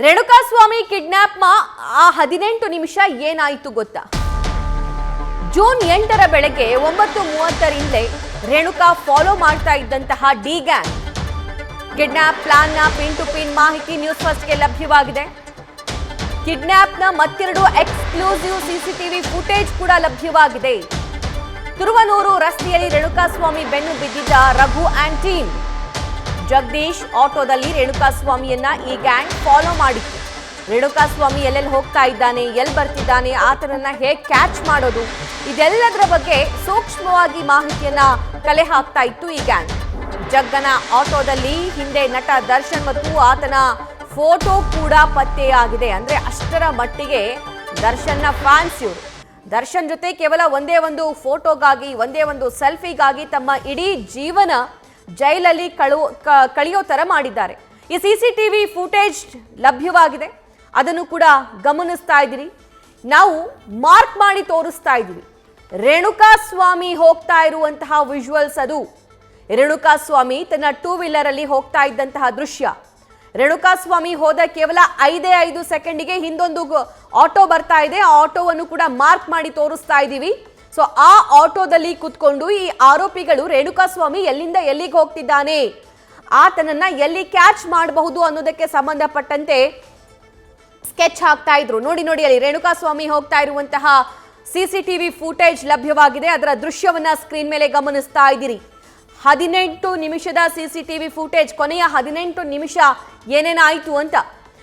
Renukaswamy kidnap ಆ 18 ನಿಮಿಷ ಏನಾಯಿತು ಗೊತ್ತಾ? ಜೂನ್ 8ರ ಬೆಳಗ್ಗೆ 9:30ರಿಂದಲೇ ರೇಣುಕಾ ಫಾಲೋ ಮಾಡ್ತಾ ಇದ್ದಂತಹ ಡಿ ಗ್ಯಾಂಗ್ ಕಿಡ್ನಾಪ್ ಪ್ಲಾನ್ನ ಪಿನ್ ಟು ಪಿನ್ ಮಾಹಿತಿ ನ್ಯೂಸ್ ಫಸ್ಟ್ಗೆ ಲಭ್ಯವಾಗಿದೆ. ಕಿಡ್ನಾಪ್ನ ಮತ್ತೆರಡು ಎಕ್ಸ್ಕ್ಲೂಸಿವ್ ಸಿಸಿಟಿವಿ ಫುಟೇಜ್ ಕೂಡ ಲಭ್ಯವಾಗಿದೆ. ತುರುವನೂರು ರಸ್ತೆಯಲ್ಲಿ ರೇಣುಕಾಸ್ವಾಮಿ ಬೆನ್ನು ಬಿದ್ದಿದ್ದ ರಘು ಆ್ಯಂಡ್ ಟೀಮ್. ಜಗದೀಶ್ ಆಟೋದಲ್ಲಿ ರೇಣುಕಾಸ್ವಾಮಿಯನ್ನ ಈ ಗ್ಯಾಂಗ್ ಫಾಲೋ ಮಾಡಿತ್ತು. ರೇಣುಕಾಸ್ವಾಮಿ ಎಲ್ಲೆಲ್ಲಿ ಹೋಗ್ತಾ ಇದ್ದಾನೆ, ಎಲ್ಲಿ ಬರ್ತಿದ್ದಾನೆ, ಆತನನ್ನ ಹೇಗೆ ಕ್ಯಾಚ್ ಮಾಡೋದು, ಇದೆಲ್ಲದರ ಬಗ್ಗೆ ಸೂಕ್ಷ್ಮವಾಗಿ ಮಾಹಿತಿಯನ್ನ ಕಲೆ ಹಾಕ್ತಾ ಇತ್ತು ಈ ಗ್ಯಾಂಗ್. ಜಗ್ಗನ ಆಟೋದಲ್ಲಿ ಹಿಂದೆ ನಟ ದರ್ಶನ್ ಮತ್ತು ಆತನ ಫೋಟೋ ಕೂಡ ಪತ್ತೆಯಾಗಿದೆ. ಅಂದ್ರೆ ಅಷ್ಟರ ಮಟ್ಟಿಗೆ ದರ್ಶನ್ನ ಫ್ಯಾನ್ಸ್ ಇವರು. ದರ್ಶನ್ ಜೊತೆ ಕೇವಲ ಒಂದೇ ಒಂದು ಫೋಟೋಗಾಗಿ, ಒಂದೇ ಒಂದು ಸೆಲ್ಫಿಗಾಗಿ ತಮ್ಮ ಇಡೀ ಜೀವನ ಜೈಲಲ್ಲಿ ಕಳೆಯೋ ತರ ಮಾಡಿದ್ದಾರೆ. ಈ ಸಿಸಿಟಿವಿ ಫುಟೇಜ್ ಲಭ್ಯವಾಗಿದೆ, ಅದನ್ನು ಕೂಡ ಗಮನಿಸ್ತಾ ಇದ್ದೀರಿ. ನಾವು ಮಾರ್ಕ್ ಮಾಡಿ ತೋರಿಸ್ತಾ ಇದ್ದೀವಿ. ರೇಣುಕಾಸ್ವಾಮಿ ಹೋಗ್ತಾ ಇರುವಂತಹ ವಿಜುವಲ್ಸ್ ಅದು. ರೇಣುಕಾಸ್ವಾಮಿ ತನ್ನ 2 ವೀಲರ್ ಅಲ್ಲಿ ಹೋಗ್ತಾ ಇದ್ದಂತಹ ದೃಶ್ಯ. ರೇಣುಕಾಸ್ವಾಮಿ ಹೋದ ಕೇವಲ 5 ಸೆಕೆಂಡಿಗೆ ಹಿಂದೊಂದು ಆಟೋ ಬರ್ತಾ ಇದೆ. ಆ ಆಟೋವನ್ನು ಕೂಡ ಮಾರ್ಕ್ ಮಾಡಿ ತೋರಿಸ್ತಾ ಇದ್ದೀವಿ. ಸೊ ಆ ಆಟೋದಲ್ಲಿ ಕೂತ್ಕೊಂಡು ಈ ಆರೋಪಿಗಳು ರೇಣುಕಾಸ್ವಾಮಿ ಎಲ್ಲಿಂದ ಎಲ್ಲಿಗೆ ಹೋಗ್ತಿದ್ದಾನೆ, ಆತನನ್ನ ಎಲ್ಲಿ ಕ್ಯಾಚ್ ಮಾಡಬಹುದು ಅನ್ನೋದಕ್ಕೆ ಸಂಬಂಧಪಟ್ಟಂತೆ ಸ್ಕೆಚ್ ಹಾಕ್ತಾ ಇದ್ರು. ನೋಡಿ ಅಲ್ಲಿ ರೇಣುಕಾಸ್ವಾಮಿ ಹೋಗ್ತಾ ಇರುವಂತಹ ಸಿಸಿಟಿವಿ ಫುಟೇಜ್ ಲಭ್ಯವಾಗಿದೆ. ಅದರ ದೃಶ್ಯವನ್ನ ಸ್ಕ್ರೀನ್ ಮೇಲೆ ಗಮನಿಸ್ತಾ ಇದ್ದೀರಿ. 18 ನಿಮಿಷದ ಸಿಸಿಟಿವಿ ಫುಟೇಜ್, ಕೊನೆಯ 18 ನಿಮಿಷ ಏನೇನಾಯಿತು ಅಂತ.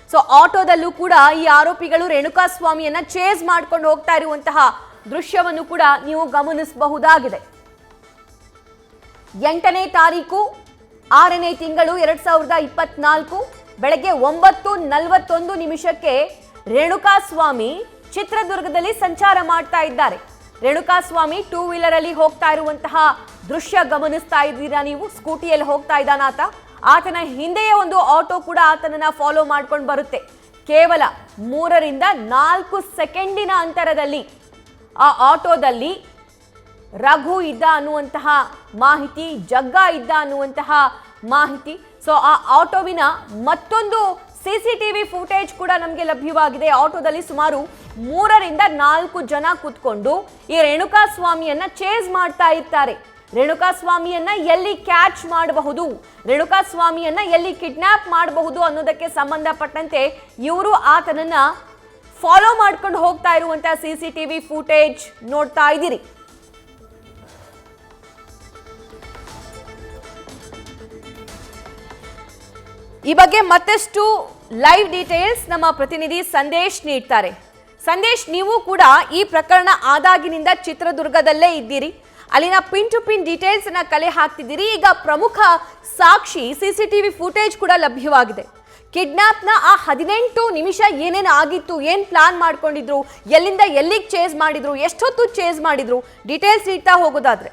ಸೊ ಆಟೋದಲ್ಲೂ ಕೂಡ ಈ ಆರೋಪಿಗಳು ರೇಣುಕಾಸ್ವಾಮಿಯನ್ನ ಚೇಸ್ ಮಾಡ್ಕೊಂಡು ಹೋಗ್ತಾ ಇರುವಂತಹ ದೃಶ್ಯವನ್ನು ಕೂಡ ನೀವು ಗಮನಿಸಬಹುದಾಗಿದೆ. 8ನೇ ತಾರೀಕು 6ನೇ ತಿಂಗಳು 2024 ಬೆಳಗ್ಗೆ 9:41 ನಿಮಿಷಕ್ಕೆ ರೇಣುಕಾಸ್ವಾಮಿ ಚಿತ್ರದುರ್ಗದಲ್ಲಿ ಸಂಚಾರ ಮಾಡ್ತಾ ಇದ್ದಾರೆ. ರೇಣುಕಾಸ್ವಾಮಿ 2 ವೀಲರ್ ಅಲ್ಲಿ ಹೋಗ್ತಾ ಇರುವಂತಹ ದೃಶ್ಯ ಗಮನಿಸ್ತಾ ಇದ್ದೀರಾ ನೀವು. ಸ್ಕೂಟಿಯಲ್ಲಿ ಹೋಗ್ತಾ ಇದ್ದಾನಾತ. ಆತನ ಹಿಂದೆಯೇ ಒಂದು ಆಟೋ ಕೂಡ ಆತನನ್ನ ಫಾಲೋ ಮಾಡ್ಕೊಂಡು ಬರುತ್ತೆ. ಕೇವಲ 3ರಿಂದ 4 ಸೆಕೆಂಡಿನ ಅಂತರದಲ್ಲಿ ಆ ಆಟೋದಲ್ಲಿ ರಘು ಇದ್ದ ಅನ್ನುವಂತಹ ಮಾಹಿತಿ, ಜಗ್ಗ ಇದ್ದ ಅನ್ನುವಂತಹ ಮಾಹಿತಿ. ಸೊ ಆ ಆಟೋವಿನ ಮತ್ತೊಂದು ಸಿಸಿಟಿವಿ ಫುಟೇಜ್ ಕೂಡ ನಮಗೆ ಲಭ್ಯವಾಗಿದೆ. ಆಟೋದಲ್ಲಿ ಸುಮಾರು 3ರಿಂದ 4 ಜನ ಕೂತ್ಕೊಂಡು ಈ ರೇಣುಕಾಸ್ವಾಮಿಯನ್ನ ಚೇಸ್ ಮಾಡ್ತಾ ಇರ್ತಾರೆ. ರೇಣುಕಾಸ್ವಾಮಿಯನ್ನ ಎಲ್ಲಿ ಕ್ಯಾಚ್ ಮಾಡಬಹುದು, ರೇಣುಕಾಸ್ವಾಮಿಯನ್ನ ಎಲ್ಲಿ ಕಿಡ್ನಾಪ್ ಮಾಡಬಹುದು ಅನ್ನೋದಕ್ಕೆ ಸಂಬಂಧಪಟ್ಟಂತೆ ಇವರು ಆತನನ್ನ ಫಾಲೋ ಮಾಡ್ಕೊಂಡು ಹೋಗ್ತಾ ಇರುವಂತಹ ಸಿಸಿಟಿವಿ ಫುಟೇಜ್ ನೋಡ್ತಾ ಇದ್ದೀರಿ. ಈ ಬಗ್ಗೆ ಮತ್ತಷ್ಟು ಲೈವ್ ಡೀಟೇಲ್ಸ್ ನಮ್ಮ ಪ್ರತಿನಿಧಿ ಸಂದೇಶ್ ನೀಡ್ತಾರೆ. ಸಂದೇಶ್, ನೀವು ಕೂಡ ಈ ಪ್ರಕರಣ ಆದಾಗಿನಿಂದ ಚಿತ್ರದುರ್ಗದಲ್ಲೇ ಇದ್ದೀರಿ. ಅಲ್ಲಿನ ಪಿನ್ ಟು ಪಿನ್ ಡೀಟೇಲ್ಸ್ ಅನ್ನ ಕಲೆ ಹಾಕ್ತಿದ್ದೀರಿ. ಈಗ ಪ್ರಮುಖ ಸಾಕ್ಷಿ ಸಿಸಿಟಿವಿ ಫುಟೇಜ್ ಕೂಡ ಲಭ್ಯವಾಗಿದೆ. ಕಿಡ್ನಾಪ್ನ ಆ 18 ನಿಮಿಷ ಏನೇನು ಆಗಿತ್ತು, ಏನು ಪ್ಲಾನ್ ಮಾಡ್ಕೊಂಡಿದ್ರು, ಎಲ್ಲಿಂದ ಎಲ್ಲಿಗೆ ಚೇಸ್ ಮಾಡಿದ್ರು, ಎಷ್ಟೊತ್ತು ಚೇಸ್ ಮಾಡಿದ್ರು, ಡೀಟೇಲ್ಸ್ ನೀಡ್ತಾ ಹೋಗೋದಾದ್ರೆ.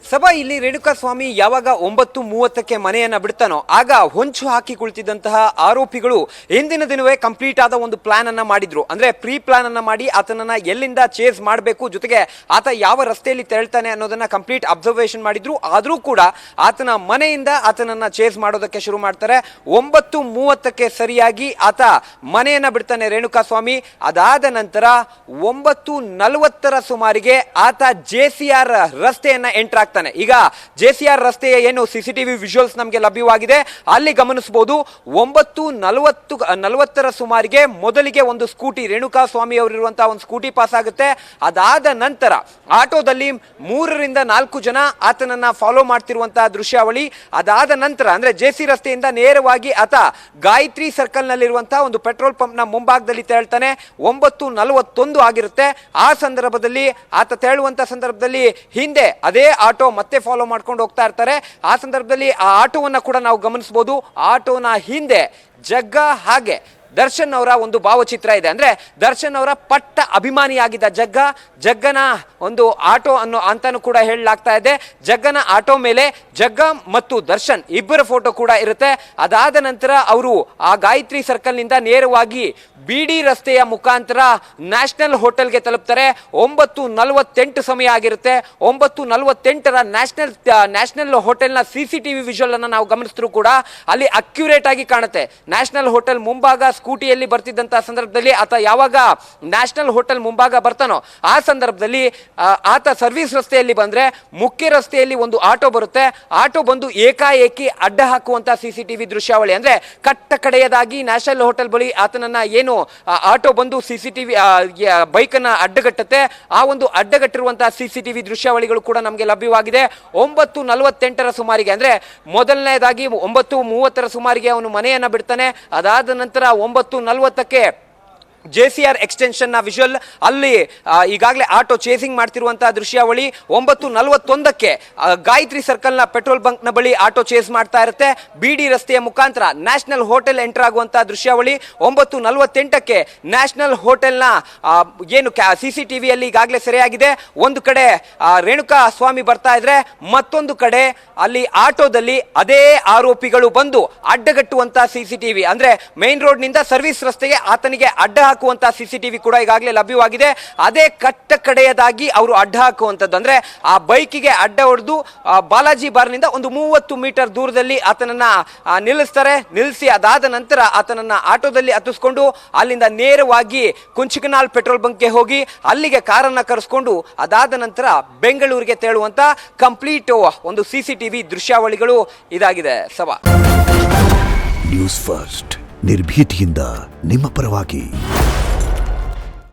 ಸಭಾ, ಇಲ್ಲಿ ರೇಣುಕಾಸ್ವಾಮಿ ಯಾವಾಗ 9:30ಕ್ಕೆ ಮನೆಯನ್ನ ಬಿಡ್ತಾನೋ ಆಗ ಹೊಂಚು ಹಾಕಿ ಕುಳಿತಿದ್ದಂತಹ ಆರೋಪಿಗಳು ಹಿಂದಿನ ದಿನವೇ ಕಂಪ್ಲೀಟ್ ಆದ ಒಂದು ಪ್ಲಾನ್ ಅನ್ನ ಮಾಡಿದ್ರು. ಅಂದ್ರೆ ಪ್ರೀ ಪ್ಲಾನ್ ಅನ್ನ ಮಾಡಿ ಆತನನ್ನ ಎಲ್ಲಿಂದ ಚೇಸ್ ಮಾಡಬೇಕು, ಜೊತೆಗೆ ಆತ ಯಾವ ರಸ್ತೆಯಲ್ಲಿ ತೆರಳ್ತಾನೆ ಅನ್ನೋದನ್ನ ಕಂಪ್ಲೀಟ್ ಅಬ್ಸರ್ವೇಷನ್ ಮಾಡಿದ್ರು. ಆದ್ರೂ ಕೂಡ ಆತನ ಮನೆಯಿಂದ ಆತನನ್ನ ಚೇಸ್ ಮಾಡೋದಕ್ಕೆ ಶುರು ಮಾಡ್ತಾರೆ. 9:30ಕ್ಕೆ ಸರಿಯಾಗಿ ಆತ ಮನೆಯನ್ನ ಬಿಡ್ತಾನೆ ರೇಣುಕಾಸ್ವಾಮಿ. ಅದಾದ ನಂತರ 9:40ರ ಸುಮಾರಿಗೆ ಆತ JCR ರಸ್ತೆಯನ್ನ ಎಂಟರ್ ಆಗ್ತಾನೆ. ಈಗ JCR ರಸ್ತೆಯ ಏನು ಸಿಸಿಟಿವಿ ವಿಜುವಲ್ಸ್ ನಮಗೆ ಲಭ್ಯವಾಗಿದೆ ಅಲ್ಲಿ ಗಮನಿಸಬಹುದು. 9:40ರ ಸುಮಾರಿಗೆ ಮೊದಲಿಗೆ ಒಂದು ಸ್ಕೂಟಿ, ರೇಣುಕಾಸ್ವಾಮಿ ಅವರಿರುವಂತಹ ಒಂದು ಸ್ಕೂಟಿ ಪಾಸ್ ಆಗುತ್ತೆ. ಅದಾದ ನಂತರ ಆಟೋದಲ್ಲಿ 3ರಿಂದ 4 ಜನ ಆತನನ್ನ ಫಾಲೋ ಮಾಡ್ತಿರುವಂತಹ ದೃಶ್ಯಾವಳಿ. ಅದಾದ ನಂತರ ಅಂದ್ರೆ JC ರಸ್ತೆಯಿಂದ ನೇರವಾಗಿ ಆತ ಗಾಯತ್ರಿ ಸರ್ಕಲ್ ನಲ್ಲಿರುವಂತಹ ಒಂದು ಪೆಟ್ರೋಲ್ ಪಂಪ್ ನ ಮುಂಭಾಗದಲ್ಲಿ ತೆರಳ್ತಾನೆ. 9:41 ಆಗಿರುತ್ತೆ. ಆ ಸಂದರ್ಭದಲ್ಲಿ ಆತ ತೆರಳುವಂತಹ ಸಂದರ್ಭದಲ್ಲಿ ಹಿಂದೆ ಅದೇ ಆಟೋ ಮತ್ತೆ ಫಾಲೋ ಮಾಡ್ಕೊಂಡು ಹೋಗ್ತಾ ಇರ್ತಾರೆ. ಆ ಸಂದರ್ಭದಲ್ಲಿ ಆ ಆಟೋವನ್ನ ಕೂಡ ನಾವು ಗಮನಿಸಬಹುದು. ಆಟೋನ ಹಿಂದೆ ಜಗ್ಗ ಹಾಗೆ ದರ್ಶನ್ ಅವರ ಒಂದು ಭಾವಚಿತ್ರ ಇದೆ. ಅಂದ್ರೆ ದರ್ಶನ್ ಅವರ ಪಟ್ಟ ಅಭಿಮಾನಿಯಾಗಿದ್ದ ಜಗ್ಗನ ಒಂದು ಆಟೋ ಅಂತಾನು ಕೂಡ ಹೇಳಲಾಗ್ತಾ ಇದೆ. ಜಗ್ಗನ ಆಟೋ ಮೇಲೆ ಜಗ್ಗ ಮತ್ತು ದರ್ಶನ್ ಇಬ್ಬರ ಫೋಟೋ ಕೂಡ ಇರುತ್ತೆ. ಅದಾದ ನಂತರ ಅವರು ಆ ಗಾಯತ್ರಿ ಸರ್ಕಲ್ ನಿಂದ ನೇರವಾಗಿ ಬಿಡಿ ರಸ್ತೆಯ ಮುಖಾಂತರ ನ್ಯಾಷನಲ್ ಹೋಟೆಲ್ಗೆ ತಲುಪ್ತಾರೆ. 9:48 ಸಮಯ ಆಗಿರುತ್ತೆ. 9:48ರ ನ್ಯಾಷನಲ್ ಹೋಟೆಲ್ನ CCTV ವಿಜುವಲ್ ಅನ್ನ ನಾವು ಗಮನಿಸಿದ್ರು ಕೂಡ ಅಲ್ಲಿ ಅಕ್ಯುರೇಟ್ ಆಗಿ ಕಾಣುತ್ತೆ. ನ್ಯಾಷನಲ್ ಹೋಟೆಲ್ ಮುಂಭಾಗ ಸ್ಕೂಟಿಯಲ್ಲಿ ಬರ್ತಿದ್ದಂತಹ ಸಂದರ್ಭದಲ್ಲಿ ಆತ ಯಾವಾಗ ನ್ಯಾಷನಲ್ ಹೋಟೆಲ್ ಮುಂಭಾಗ ಬರ್ತಾನೋ ಆ ಸಂದರ್ಭದಲ್ಲಿ ಆತ ಸರ್ವಿಸ್ ರಸ್ತೆಯಲ್ಲಿ ಬಂದ್ರೆ ಮುಖ್ಯ ರಸ್ತೆಯಲ್ಲಿ ಒಂದು ಆಟೋ ಬರುತ್ತೆ. ಆಟೋ ಬಂದು ಏಕಾಏಕಿ ಅಡ್ಡ ಹಾಕುವಂತ CCTV ದೃಶ್ಯಾವಳಿ. ಅಂದ್ರೆ ಕಟ್ಟ ಕಡೆಯದಾಗಿ ನ್ಯಾಷನಲ್ ಹೋಟೆಲ್ ಬಳಿ ಆತನನ್ನ ಏನು ಆಟೋ ಬಂದು CCTV ಬೈಕ್ ಅನ್ನ ಅಡ್ಡಗಟ್ಟುತ್ತೆ. ಆ ಒಂದು ಅಡ್ಡಗಟ್ಟಿರುವಂತಹ CCTV ದೃಶ್ಯಾವಳಿಗಳು ಕೂಡ ನಮಗೆ ಲಭ್ಯವಾಗಿದೆ. 9:48ರ ಸುಮಾರಿಗೆ ಅಂದ್ರೆ ಮೊದಲನೇದಾಗಿ 9:30ರ ಸುಮಾರಿಗೆ ಅವನು ಮನೆಯನ್ನ ಬಿಡ್ತಾನೆ. ಅದಾದ ನಂತರ 9:40ಕ್ಕೆ JCR ಎಕ್ಸ್ಟೆನ್ಷನ್ ನ ವಿಜುವಲ್ ಅಲ್ಲಿ ಈಗಾಗಲೇ ಆಟೋ ಚೇಸಿಂಗ್ ಮಾಡ್ತಿರುವಂತಹ ದೃಶ್ಯಾವಳಿ. 9:41ಕ್ಕೆ ಗಾಯತ್ರಿ ಸರ್ಕಲ್ ನ ಪೆಟ್ರೋಲ್ ಬಂಕ್ ನ ಬಳಿ ಆಟೋ ಚೇಸ್ ಮಾಡ್ತಾ ಇರುತ್ತೆ. ಬಿಡಿ ರಸ್ತೆಯ ಮುಖಾಂತರ ನ್ಯಾಷನಲ್ ಹೋಟೆಲ್ ಎಂಟರ್ ಆಗುವಂತಹ ದೃಶ್ಯಾವಳಿ. 9:48ಕ್ಕೆ ನ್ಯಾಷನಲ್ ಹೋಟೆಲ್ ನ ಏನು CCTV ಅಲ್ಲಿ ಈಗಾಗಲೇ ಸೆರೆಯಾಗಿದೆ. ಒಂದು ಕಡೆ ರೇಣುಕಾ ಸ್ವಾಮಿ ಬರ್ತಾ ಇದ್ರೆ, ಮತ್ತೊಂದು ಕಡೆ ಅಲ್ಲಿ ಆಟೋದಲ್ಲಿ ಅದೇ ಆರೋಪಿಗಳು ಬಂದು ಅಡ್ಡಗಟ್ಟುವಂತಹ CCTV. ಅಂದ್ರೆ ಮೈನ್ ರೋಡ್ ನಿಂದ ಸರ್ವಿಸ್ ರಸ್ತೆಗೆ ಆತನಿಗೆ ಅಡ್ಡ ಹಾಕುವಂತಹ CCTV ಕೂಡ ಈಗಾಗಲೇ ಲಭ್ಯವಾಗಿದೆ. ಅದೇ ಕಟ್ಟ ಕಡೆಯದಾಗಿ ಅವರು ಅಡ್ಡ ಹಾಕುವಂಥದ್ದು. ಅಂದ್ರೆ ಆ ಬೈಕಿಗೆ ಅಡ್ಡ ಹೊಡೆದು ಬಾಲಾಜಿ ಬಾರ್ನಿಂದ ಒಂದು 30 ಮೀಟರ್ ದೂರದಲ್ಲಿ ಆತನನ್ನ ನಿಲ್ಲಿಸ್ತಾರೆ. ನಿಲ್ಲಿಸಿ ಅದಾದ ನಂತರ ಆತನನ್ನ ಆಟೋದಲ್ಲಿ ಹತ್ತಿಸ್ಕೊಂಡು ಅಲ್ಲಿಂದ ನೇರವಾಗಿ ಕುಂಚಿಕನಾಲ್ ಪೆಟ್ರೋಲ್ ಬಂಕ್ಗೆ ಹೋಗಿ ಅಲ್ಲಿಗೆ ಕಾರನ್ನ ಕರೆಸ್ಕೊಂಡು ಅದಾದ ನಂತರ ಬೆಂಗಳೂರಿಗೆ ತೆರಳುವಂತ ಕಂಪ್ಲೀಟ್ ಒಂದು CCTV ದೃಶ್ಯಾವಳಿಗಳು ಇದಾಗಿದೆ. ಸಭಾ ನ್ಯೂಸ್ ಫಸ್ಟ್ ನಿರ್ಭೀತಿಯಿಂದ ನಿಮ್ಮ ಪರವಾಗಿ.